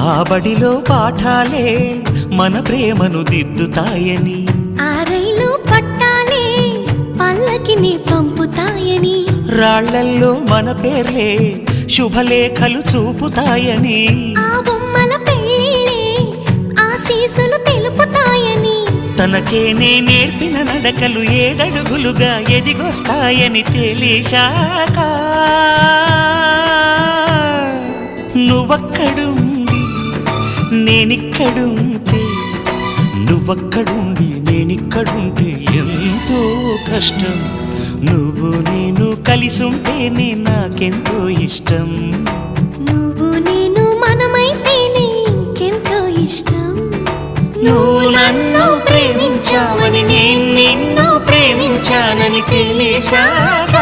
ఆ బడిలో పాఠాలే మన ప్రేమను దిద్దుతాయని, ఆ రైలు పట్టాలే పల్లకిని పంపుతాయని, రాళ్లల్లో మన పేర్లే శుభలేఖలు చూపుతాయని, ఆ బొమ్మల పెళ్ళిళ్ళే ఆశీసులు తెలుపుతాయని, తనకే నే నేర్పిన నడకలు ఏడడుగులుగా ఎదిగొస్తాయని తెలిసాక నువ్వక్కడుండి నేనిక్కడుంటే, నువ్వక్కడుండి నేనిక్కడుంటే ఎంతో కష్టం. నువ్వు నేను కలిసుంటేనే నాకెంతో ఇష్టం. నువ్వు నేను మనమైతేనే ఇంకెంతో ఇష్టం. నువ్వు నన్ను ప్రేమించావని నేను నిన్ను ప్రేమించానని తెలిసాక